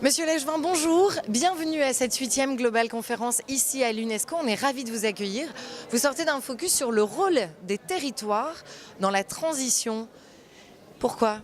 Monsieur Legevin, bonjour. Bienvenue à cette 8e Global Conférence ici à l'UNESCO. On est ravis de vous accueillir. Vous sortez d'un focus sur le rôle des territoires dans la transition. Pourquoi ?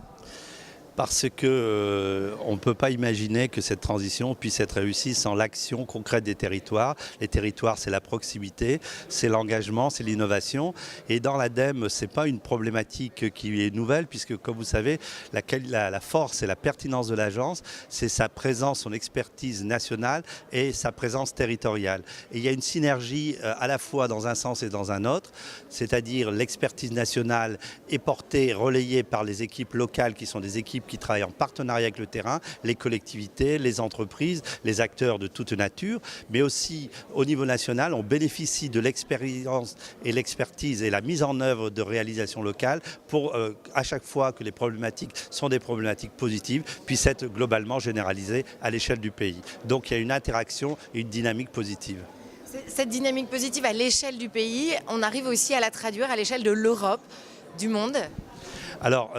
Parce que on ne peut pas imaginer que cette transition puisse être réussie sans l'action concrète des territoires. Les territoires, c'est la proximité, c'est l'engagement, c'est l'innovation. Et dans l'ADEME, ce n'est pas une problématique qui est nouvelle, puisque comme vous savez, la force et la pertinence de l'agence, c'est sa présence, son expertise nationale et sa présence territoriale. Et il y a une synergie à la fois dans un sens et dans un autre, c'est-à-dire l'expertise nationale est portée, relayée par les équipes locales qui sont des équipes qui travaillent en partenariat avec le terrain, les collectivités, les entreprises, les acteurs de toute nature, mais aussi au niveau national, on bénéficie de l'expérience et l'expertise et la mise en œuvre de réalisations locales pour, à chaque fois que les problématiques sont des problématiques positives, puissent être globalement généralisées à l'échelle du pays. Donc il y a une interaction et une dynamique positive. Cette dynamique positive à l'échelle du pays, on arrive aussi à la traduire à l'échelle de l'Europe, du monde. Alors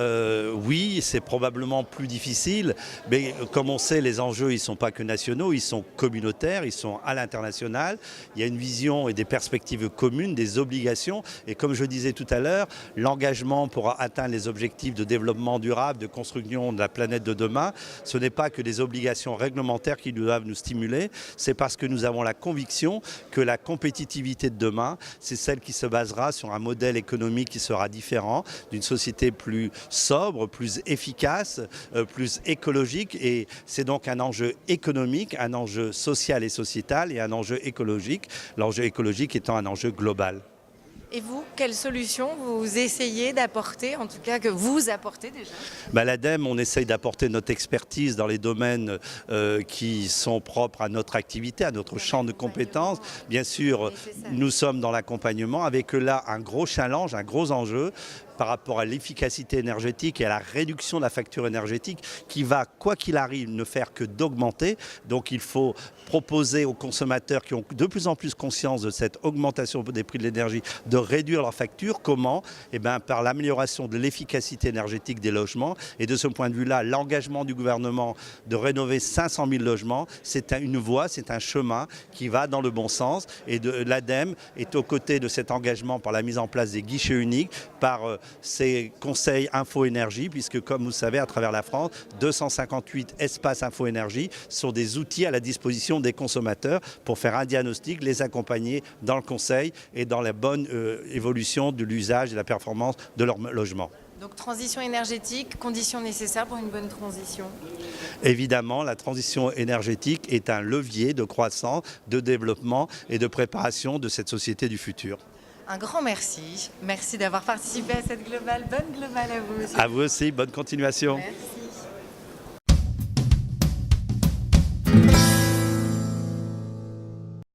oui, c'est probablement plus difficile, mais comme on sait, les enjeux, ils ne sont pas que nationaux, ils sont communautaires, ils sont à l'international. Il y a une vision et des perspectives communes, des obligations. Et comme je disais tout à l'heure, l'engagement pour atteindre les objectifs de développement durable, de construction de la planète de demain, ce n'est pas que des obligations réglementaires qui doivent nous stimuler, c'est parce que nous avons la conviction que la compétitivité de demain, c'est celle qui se basera sur un modèle économique qui sera différent, d'une société plus sobre, plus efficace, plus écologique, et c'est donc un enjeu économique, un enjeu social et sociétal et un enjeu écologique, l'enjeu écologique étant un enjeu global. Et vous, quelles solutions vous essayez d'apporter, en tout cas que vous apportez déjà ? L'ADEME, on essaye d'apporter notre expertise dans les domaines qui sont propres à notre activité, à notre champ de compétences. Bien sûr, nous sommes dans l'accompagnement avec là un gros challenge, un gros enjeu par rapport à l'efficacité énergétique et à la réduction de la facture énergétique qui va, quoi qu'il arrive, ne faire que d'augmenter. Donc il faut proposer aux consommateurs qui ont de plus en plus conscience de cette augmentation des prix de l'énergie de réduire leur facture. Comment ? Par l'amélioration de l'efficacité énergétique des logements. Et de ce point de vue-là, l'engagement du gouvernement de rénover 500 000 logements, c'est une voie, c'est un chemin qui va dans le bon sens. Et l'ADEME est aux côtés de cet engagement par la mise en place des guichets uniques, par ces conseils info-énergie, puisque comme vous savez, à travers la France, 258 espaces info-énergie sont des outils à la disposition des consommateurs pour faire un diagnostic, les accompagner dans le conseil et dans la bonne évolution de l'usage et de la performance de leur logement. Donc transition énergétique, conditions nécessaires pour une bonne transition. Évidemment, la transition énergétique est un levier de croissance, de développement et de préparation de cette société du futur. Un grand merci. Merci d'avoir participé à cette Global. Bonne Global à vous, monsieur. À vous aussi, bonne continuation. Merci.